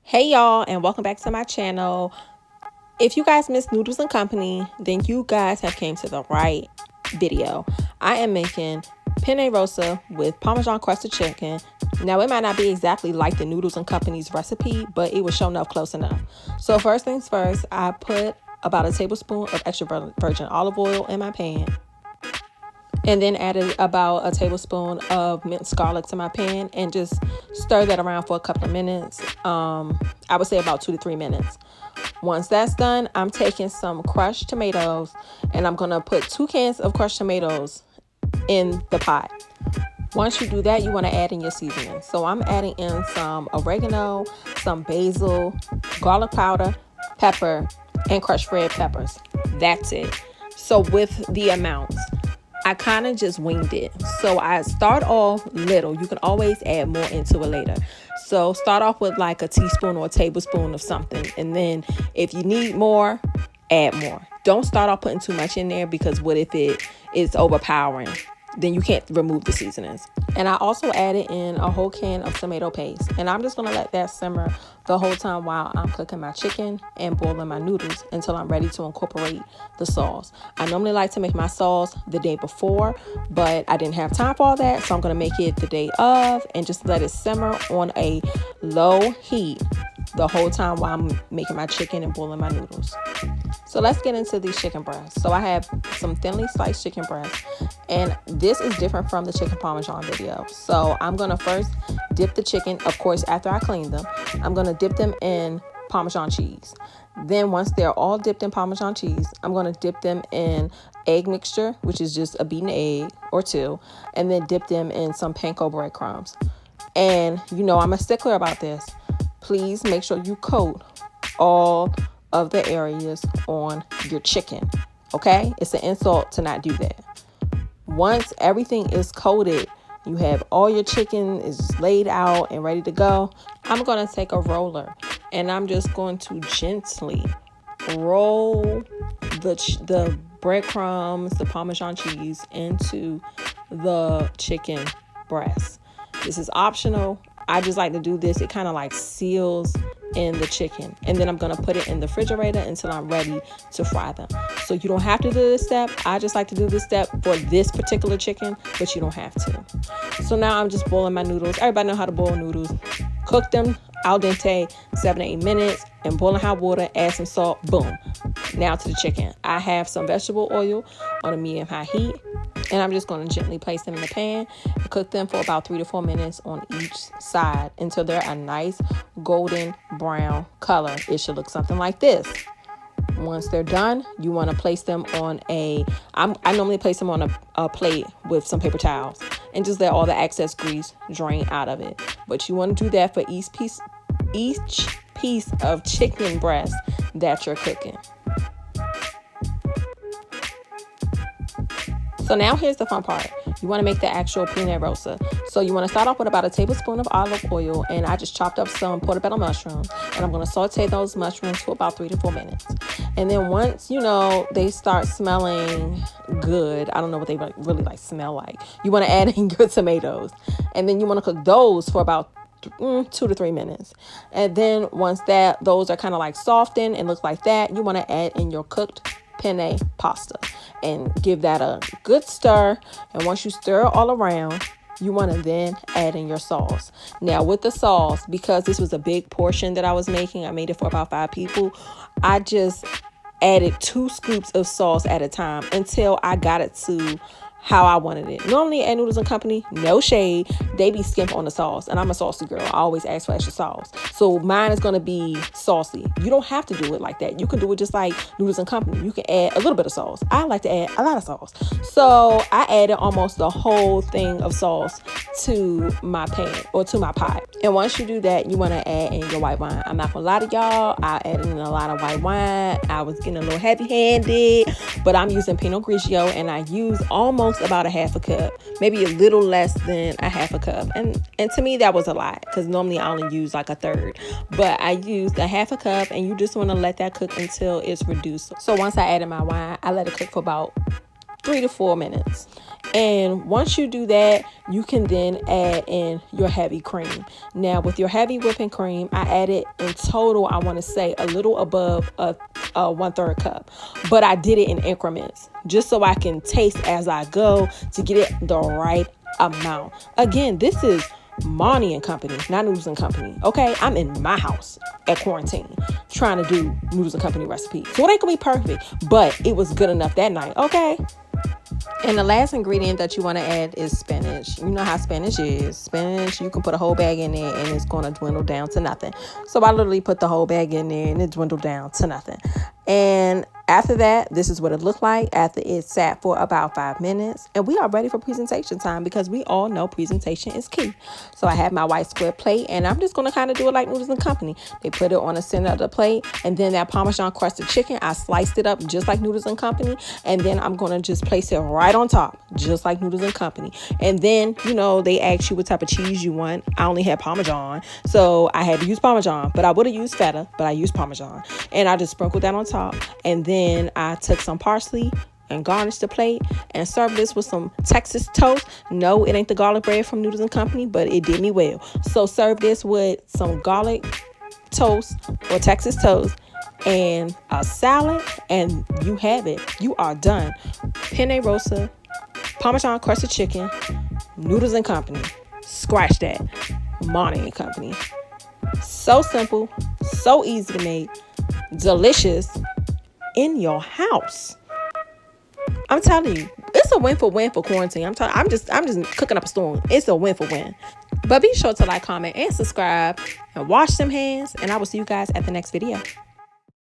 Hey y'all, and welcome back to my channel. If you guys missed Noodles and Company, then you guys have came to the right video. I am making Penne Rosa with Parmesan Crusted chicken. Now it might not be exactly like the Noodles and Company's recipe, but it was shown up close enough. So first things first, I put about a tablespoon of extra virgin olive oil in my pan, and then added about a tablespoon of minced garlic to my pan and just stir that around for a couple of minutes. I would say about 2 to 3 minutes. Once that's done, I'm taking some crushed tomatoes and I'm gonna put 2 cans of crushed tomatoes in the pot. Once you do that, you want to add in your seasoning. So I'm adding in some oregano, some basil, garlic powder, pepper, and crushed red peppers. That's it. So with the amounts, I kind of just winged it. So I start off little. You can always add more into it later. So start off with like a teaspoon or a tablespoon of something. And then if you need more, add more. Don't start off putting too much in there, because what if it is overpowering? Then you can't remove the seasonings. And I also added in a whole can of tomato paste. And I'm just going to let that simmer the whole time while I'm cooking my chicken and boiling my noodles until I'm ready to incorporate the sauce. I normally like to make my sauce the day before, but I didn't have time for all that. So I'm going to make it the day of and just let it simmer on a low heat the whole time while I'm making my chicken and boiling my noodles. So let's get into these chicken breasts. So I have some thinly sliced chicken breasts, and this is different from the chicken parmesan video. So I'm gonna first dip the chicken, of course, after I clean them. I'm gonna dip them in Parmesan cheese. Then once they're all dipped in Parmesan cheese, I'm gonna dip them in egg mixture, which is just a beaten egg or 2, and then dip them in some Panko breadcrumbs. And you know I'm a stickler about this. Please make sure you coat all of the areas on your chicken, okay? It's an insult to not do that. Once everything is coated, you have all your chicken is laid out and ready to go. I'm going to take a roller and I'm just going to gently roll the breadcrumbs, the Parmesan cheese into the chicken breast. This is optional. I just like to do this. It kind of like seals in the chicken. And then I'm going to put it in the refrigerator until I'm ready to fry them. So you don't have to do this step. I just like to do this step for this particular chicken, but you don't have to. So now I'm just boiling my noodles. Everybody know how to boil noodles. Cook them al dente 7 to 8 minutes in boiling hot water. Add some salt. Boom. Now to the chicken. I have some vegetable oil on a medium high heat, and I'm just going to gently place them in the pan and cook them for about 3 to 4 minutes on each side until they're a nice golden brown color. It should look something like this. Once they're done, you want to place them on I normally place them on a plate with some paper towels and just let all the excess grease drain out of it. But you want to do that for each piece of chicken breast that you're cooking. So now here's the fun part. You want to make the actual Penne Rosa. So you want to start off with about a tablespoon of olive oil, and I just chopped up some portobello mushrooms, and I'm going to saute those mushrooms for about 3 to 4 minutes. And then once, they start smelling good, I don't know what they really like smell like, you want to add in your tomatoes. And then you want to cook those for about 2 to 3 minutes. And then once those are kind of like softened and look like that, you want to add in your cooked penne pasta and give that a good stir. And once you stir all around, you want to then add in your sauce. Now with the sauce, because this was a big portion that I was making, I made it for about 5 people, I just added 2 scoops of sauce at a time until I got it to how I wanted it. Normally at Noodles and Company, no shade, they be skimp on the sauce, and I'm a saucy girl. I always ask for extra sauce. So mine is going to be saucy. You don't have to do it like that. You can do it just like Noodles and Company. You can add a little bit of sauce. I like to add a lot of sauce. So I added almost the whole thing of sauce to my pan or to my pot. And once you do that, you want to add in your white wine. I'm not going to lie to y'all. I added in a lot of white wine. I was getting a little heavy-handed, but I'm using Pinot Grigio, and I use almost about a half a cup, maybe a little less than a half a cup, and to me that was a lot, because normally I only use like a third, but I used a half a cup, and you just want to let that cook until it's reduced. So once I added my wine, I let it cook for about 3 to 4 minutes. And once you do that, you can then add in your heavy cream. Now with your heavy whipping cream, I added in total, I want to say a little above a 1/3 cup, but I did it in increments just so I can taste as I go to get it the right amount. Again, this is Moni and Company, not Noodles and Company. Okay, I'm in my house at quarantine trying to do Noodles and Company recipes, so it ain't gonna be perfect, but it was good enough that night. Okay. And the last ingredient that you want to add is spinach. You know how spinach is. Spinach, you can put a whole bag in there and it's going to dwindle down to nothing. So I literally put the whole bag in there and it dwindled down to nothing. And after that, this is what it looked like after it sat for about 5 minutes. And we are ready for presentation time because we all know presentation is key. So I have my white square plate and I'm just going to kind of do it like Noodles and Company. They put it on the center of the plate, and then that Parmesan crusted chicken, I sliced it up just like Noodles and Company. And then I'm going to just place it right on top, just like Noodles and Company. And then, you know, they ask you what type of cheese you want. I only had Parmesan, so I had to use Parmesan, but I would have used feta, but I used Parmesan. And I just sprinkled that on top. And then I took some parsley and garnished the plate and served this with some Texas toast. No, it ain't the garlic bread from Noodles and Company, but it did me well. So serve this with some garlic toast or Texas toast and a salad, and you have it. You are done. Penne Rosa, Parmesan crusted chicken, Noodles and Company. Scratch that. Moni and Company. So simple, so easy to make, delicious, in your house. I'm telling you, it's a win for quarantine. I'm just cooking up a storm. It's a win for win. But be sure to like, comment, and subscribe, and wash them hands. And I will see you guys at the next video.